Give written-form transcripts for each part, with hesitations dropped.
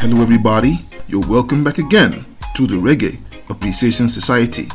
Hello everybody, you're welcome back again to the Reggae Appreciation Society.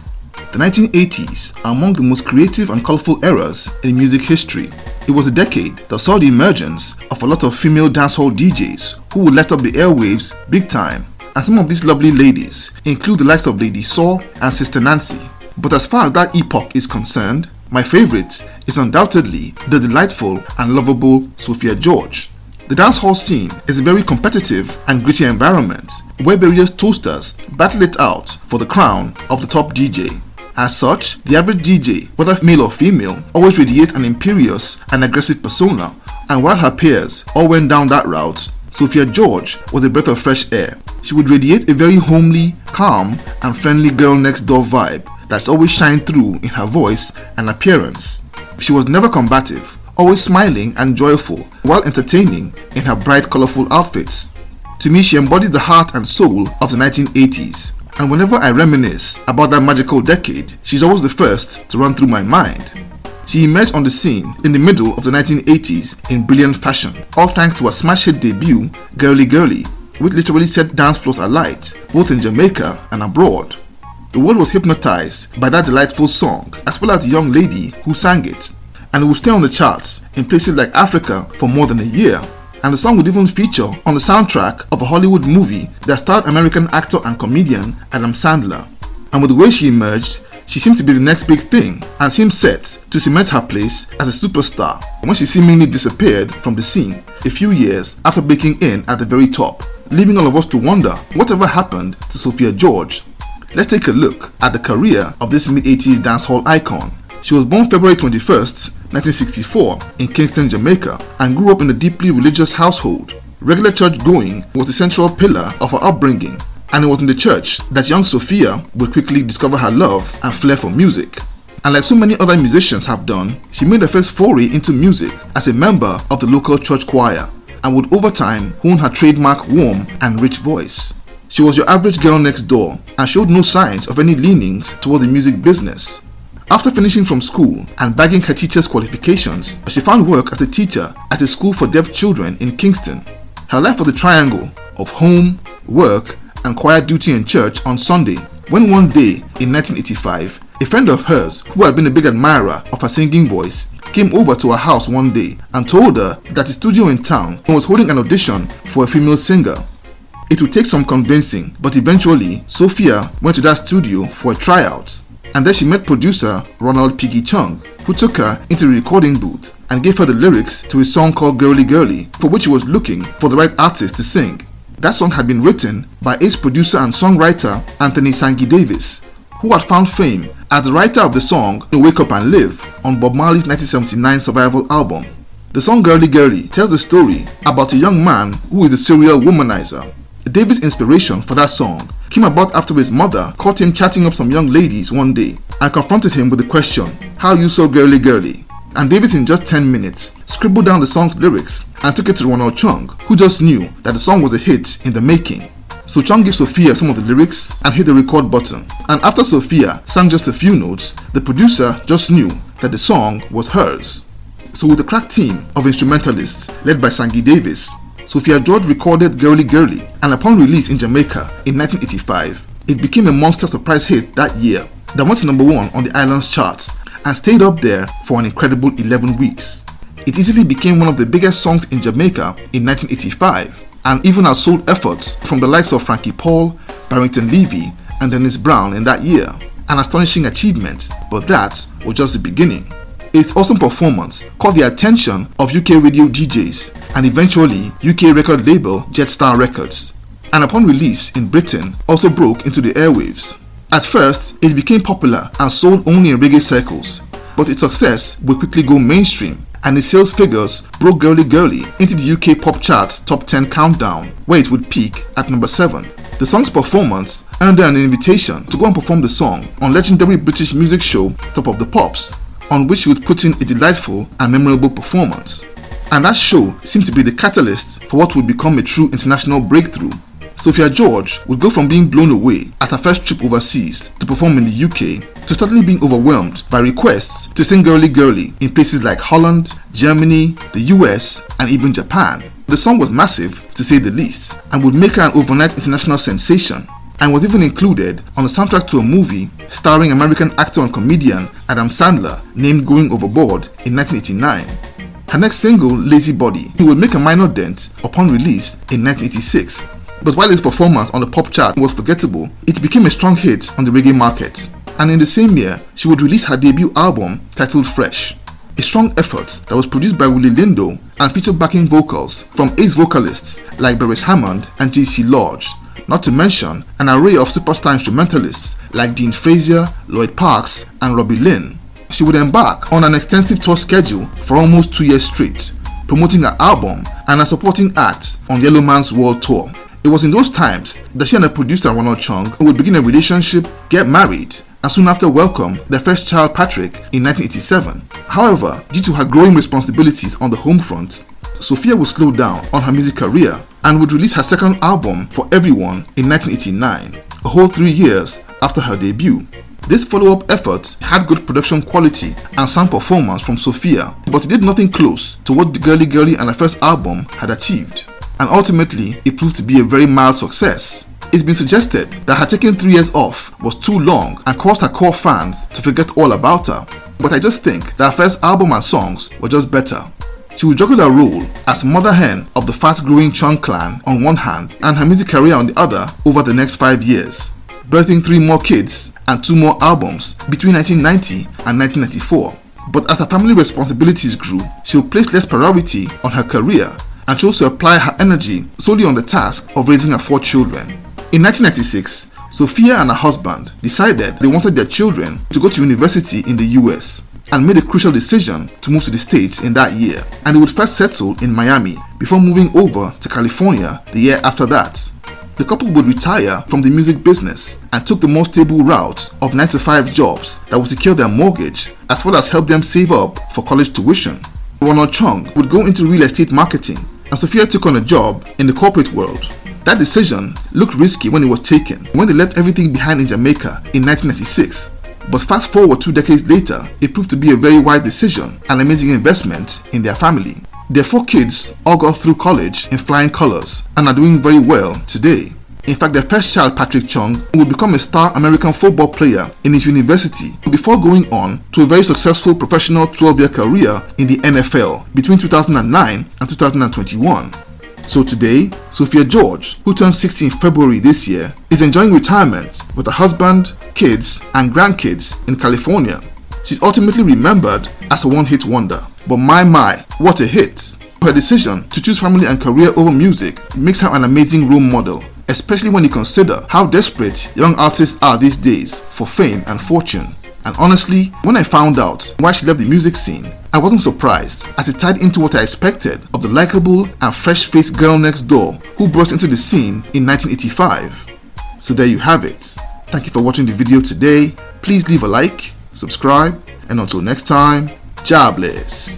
The 1980s are among the most creative and colorful eras in music history. It was a decade that saw the emergence of a lot of female dancehall DJs who would light up the airwaves big time. And some of these lovely ladies include the likes of Lady Saw and Sister Nancy. But as far as that epoch is concerned, my favorite is undoubtedly the delightful and lovable Sophia George. The dancehall scene is a very competitive and gritty environment where various toasters battle it out for the crown of the top DJ. As such, the average DJ, whether male or female, always radiates an imperious and aggressive persona, and while her peers all went down that route, Sophia George was a breath of fresh air. She would radiate a very homely, calm, and friendly girl next door vibe that's always shined through in her voice and appearance. She was never combative, always smiling and joyful while entertaining in her bright, colorful outfits. To me, she embodied the heart and soul of the 1980s, and whenever I reminisce about that magical decade, she's always the first to run through my mind. She emerged on the scene in the middle of the 1980s in brilliant fashion, all thanks to her smash hit debut, Girlie Girlie, which literally set dance floors alight, both in Jamaica and abroad. The world was hypnotized by that delightful song, as well as the young lady who sang it, and it would stay on the charts in places like Africa for more than a year. And the song would even feature on the soundtrack of a Hollywood movie that starred American actor and comedian Adam Sandler. And with the way she emerged, she seemed to be the next big thing and seemed set to cement her place as a superstar when she seemingly disappeared from the scene a few years after breaking in at the very top, leaving all of us to wonder whatever happened to Sophia George. Let's take a look at the career of this mid-80s dancehall icon. She was born February 21st, 1964 in Kingston, Jamaica, and grew up in a deeply religious household. Regular church going was the central pillar of her upbringing, and it was in the church that young Sophia would quickly discover her love and flair for music. And like so many other musicians have done, she made her first foray into music as a member of the local church choir, and would over time hone her trademark warm and rich voice. She was your average girl next door and showed no signs of any leanings toward the music business. After finishing from school and bagging her teacher's qualifications, she found work as a teacher at a school for deaf children in Kingston. Her life was a triangle of home, work, and choir duty in church on Sunday, when one day in 1985, a friend of hers who had been a big admirer of her singing voice came over to her house one day and told her that a studio in town was holding an audition for a female singer. It would take some convincing, but eventually Sophia went to that studio for a tryout. And there she met producer Ronald Piggy Chung, who took her into the recording booth and gave her the lyrics to a song called Girlie Girlie, for which she was looking for the right artist to sing. That song had been written by ace producer and songwriter Anthony Sangy Davis, who had found fame as the writer of the song Wake Up and Live on Bob Marley's 1979 survival album. The song Girlie Girlie tells the story about a young man who is a serial womanizer. Davis' inspiration for that song came about after his mother caught him chatting up some young ladies one day and confronted him with the question, "How you so girly girly?" And Davis in just 10 minutes scribbled down the song's lyrics and took it to Ronald Chung, who just knew that the song was a hit in the making. So Chung gave Sophia some of the lyrics and hit the record button. And after Sophia sang just a few notes, the producer just knew that the song was hers. So with the crack team of instrumentalists led by Sangy Davis, Sophia George recorded Girlie Girlie, and upon release in Jamaica in 1985, it became a monster surprise hit that year that went to number 1 on the island's charts and stayed up there for an incredible 11 weeks. It easily became one of the biggest songs in Jamaica in 1985 and even outsold efforts from the likes of Frankie Paul, Barrington Levy, and Dennis Brown in that year. An astonishing achievement, but that was just the beginning. Its awesome performance caught the attention of UK radio DJs and eventually UK record label Jetstar Records, and upon release in Britain also broke into the airwaves. At first, it became popular and sold only in reggae circles, but its success would quickly go mainstream and its sales figures broke Girlie Girlie into the UK pop charts top 10 countdown, where it would peak at number 7. The song's performance earned her an invitation to go and perform the song on legendary British music show Top of the Pops, on which she would put in a delightful and memorable performance. And that show seemed to be the catalyst for what would become a true international breakthrough. Sophia George would go from being blown away at her first trip overseas to perform in the UK to suddenly being overwhelmed by requests to sing Girlie Girlie in places like Holland, Germany, the US, and even Japan. The song was massive, to say the least, and would make her an overnight international sensation, and was even included on the soundtrack to a movie starring American actor and comedian Adam Sandler named Going Overboard in 1989. Her next single, Lazy Body, would make a minor dent upon release in 1986, but while its performance on the pop chart was forgettable, it became a strong hit on the reggae market. And in the same year, she would release her debut album titled Fresh, a strong effort that was produced by Willie Lindo and featured backing vocals from ace vocalists like Beres Hammond and JC Lodge, not to mention an array of superstar instrumentalists like Dean Frazier, Lloyd Parks, and Robbie Lynn. She would embark on an extensive tour schedule for almost 2 years straight, promoting her album and a supporting act on Yellow Man's World Tour. It was in those times that she and her producer Ronald Chung would begin a relationship, get married, and soon after welcome their first child Patrick in 1987. However, due to her growing responsibilities on the home front, Sophia would slow down on her music career and would release her second album, For Everyone, in 1989, a whole 3 years after her debut. This follow-up effort had good production quality and sound performance from Sophia, but it did nothing close to what Girlie Girlie and her first album had achieved, and ultimately it proved to be a very mild success. It's been suggested that her taking 3 years off was too long and caused her core fans to forget all about her, but I just think that her first album and songs were just better. She would juggle her role as mother hen of the fast-growing Chung clan on one hand and her music career on the other over the next 5 years, birthing 3 more kids and 2 more albums between 1990 and 1994. But as her family responsibilities grew, she would place less priority on her career and chose to apply her energy solely on the task of raising her 4 children. In 1996, Sophia and her husband decided they wanted their children to go to university in the US and made a crucial decision to move to the States in that year, and they would first settle in Miami before moving over to California the year after that. The couple would retire from the music business and took the more stable route of 9-to-5 jobs that would secure their mortgage as well as help them save up for college tuition. Ronald Chung would go into real estate marketing, and Sophia took on a job in the corporate world. That decision looked risky when it was taken, when they left everything behind in Jamaica in 1996. But fast forward 2 decades later, it proved to be a very wise decision and amazing investment in their family. Their 4 kids all got through college in flying colors and are doing very well today. In fact, their first child, Patrick Chung, would become a star American football player in his university before going on to a very successful professional 12-year career in the NFL between 2009 and 2021. So today, Sophia George, who turned 60 in February this year, is enjoying retirement with her husband, kids, and grandkids in California. She's ultimately remembered as a one-hit wonder. But my, what a hit! Her decision to choose family and career over music makes her an amazing role model, especially when you consider how desperate young artists are these days for fame and fortune. And honestly, when I found out why she left the music scene, I wasn't surprised, as it tied into what I expected of the likable and fresh-faced girl next door who burst into the scene in 1985. So there you have it. Thank you for watching the video today. Please leave a like, subscribe, and until next time, Jah bless.